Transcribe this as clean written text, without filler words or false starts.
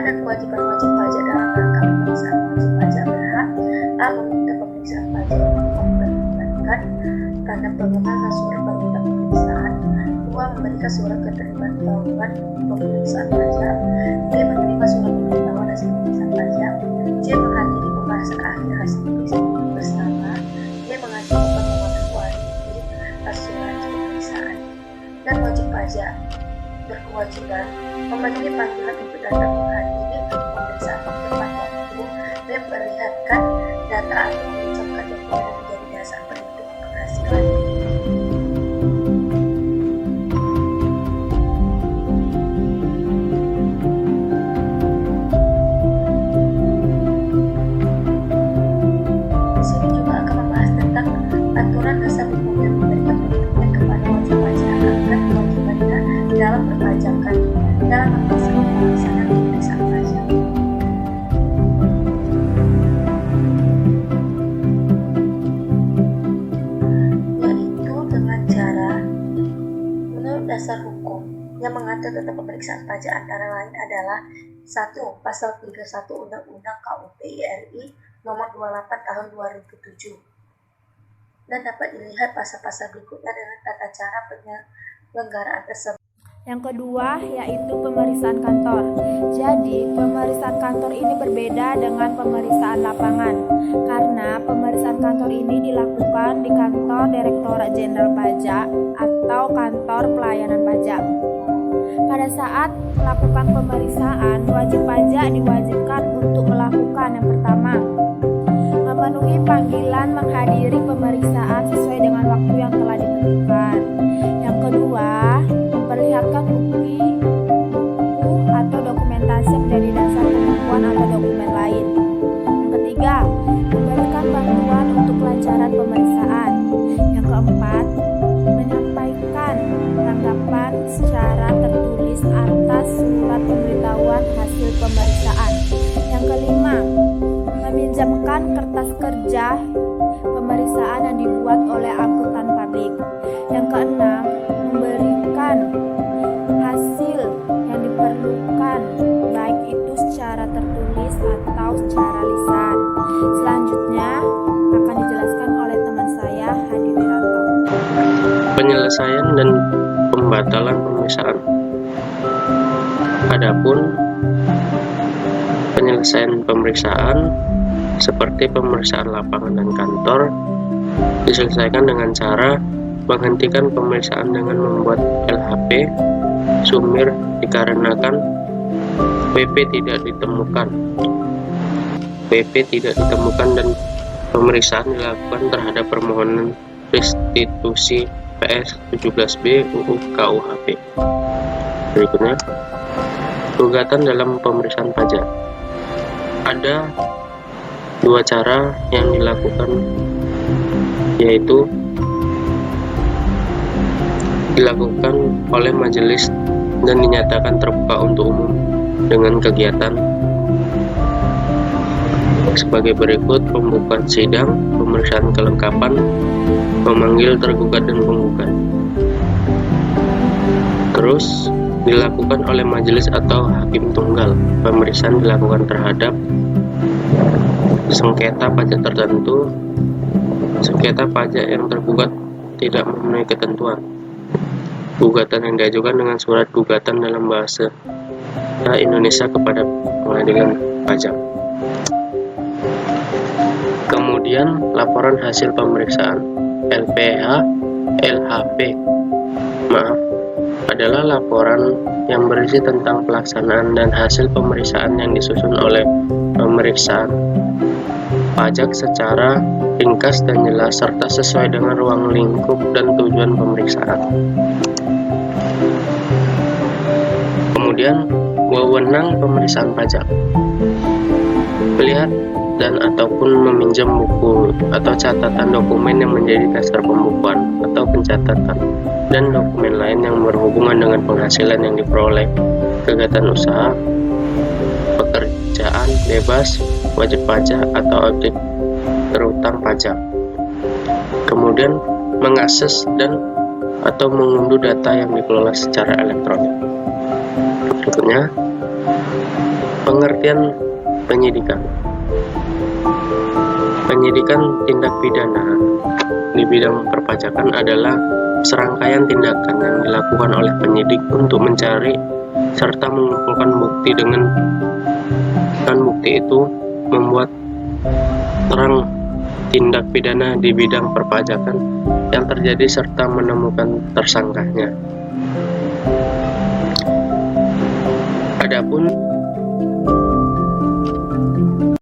dan kewajiban wajib pajak dalam rangka pemeriksaan wajib pajak berhak A. Meminta pemeriksaan pajak untuk memperlihatkan tanda pengenal surat permintaan pemeriksaan, 2. Memberikan surat keterlibatan pemeriksaan pajak, B. Menerima surat pemberitahuan hasil pemeriksaan pajak, C. Menghadiri pembahasan akhir hasil pemeriksaan bersama, D. mengajukan permohonan kualiti asuransi pemeriksaan. Dan wajib pajak berkewajiban memenuhi panggilan untuk datang menghadiri pemeriksaan tepat waktu, memperlihatkan data atau mengucapkan dokumen yang menjadi dasar perhitungan penghasilan. Di sini juga akan membahas tentang aturan dasar hukum yang memberikan pengertian kepada wajib pajak akan kewajibannya dalam perpajakan dalam melaksanakan pemeriksaan pajak. Yaitu dengan cara menurut dasar hukum yang mengatur tentang pemeriksaan pajak antara lain adalah 1. Pasal 31 Undang-Undang KUP RI nomor 28 tahun 2007. Dan dapat dilihat pasal-pasal berikutnya dengan tata cara penyelenggaraan tersebut. Yang kedua yaitu pemeriksaan kantor. Jadi pemeriksaan kantor ini berbeda dengan pemeriksaan lapangan karena pemeriksaan kantor ini dilakukan di kantor Direktorat Jenderal Pajak atau kantor pelayanan pajak. Pada saat melakukan pemeriksaan, wajib pajak diwajibkan untuk melakukan yang pertama, memenuhi panggilan menghadiri pemeriksaan sesuai dengan waktu yang telah ditentukan. Yang kedua, memperlihatkan bukti atau dokumentasi yang menjadi dasar pengakuan atau dokumen lain. Yang ketiga, memberikan bantuan untuk kelancaran pemeriksaan. Yang keempat, menyampaikan tanggapan secara tertulis atas surat pemberitahuan hasil pemeriksaan. Yang kelima, meminjamkan kertas kerja pemeriksaan yang dibuat oleh akuntan publik. Yang keenam, memberikan hasil yang diperlukan baik itu secara tertulis atau secara lisan. Selanjutnya akan dijelaskan oleh teman saya Hadi Wiranto. Penyelesaian dan pembatalan pemeriksaan. Adapun penyelesaian pemeriksaan seperti pemeriksaan lapangan dan kantor diselesaikan dengan cara menghentikan pemeriksaan dengan membuat LHP sumir dikarenakan PP tidak ditemukan dan pemeriksaan dilakukan terhadap permohonan restitusi PS 17B UU KUHP. Berikutnya, gugatan dalam pemeriksaan pajak. Ada dua cara yang dilakukan, yaitu dilakukan oleh majelis dan dinyatakan terbuka untuk umum dengan kegiatan sebagai berikut: pembukaan sidang, pemeriksaan kelengkapan, memanggil tergugat dan penggugat. Terus dilakukan oleh majelis atau hakim tunggal. Pemeriksaan dilakukan terhadap sengketa pajak tertentu. Sengketa pajak yang tergugat tidak memenuhi ketentuan. Gugatan yang diajukan dengan surat gugatan dalam bahasa Indonesia kepada pengadilan pajak. Kemudian laporan hasil pemeriksaan LHP adalah laporan yang berisi tentang pelaksanaan dan hasil pemeriksaan yang disusun oleh pemeriksaan pajak secara ringkas dan jelas serta sesuai dengan ruang lingkup dan tujuan pemeriksaan. Kemudian wewenang pemeriksaan pajak. Melihat dan ataupun meminjam buku atau catatan dokumen yang menjadi dasar pembukuan atau pencatatan dan dokumen lain yang berhubungan dengan penghasilan yang diperoleh, kegiatan usaha, pekerjaan bebas, wajib pajak atau objek terutang pajak. Kemudian mengakses dan atau mengunduh data yang dikelola secara elektronik. Berikutnya, Pengertian penyidikan. Penyidikan tindak pidana di bidang perpajakan adalah serangkaian tindakan yang dilakukan oleh penyidik untuk mencari serta mengumpulkan bukti dengan bukti itu membuat terang tindak pidana di bidang perpajakan yang terjadi serta menemukan tersangkanya. Adapun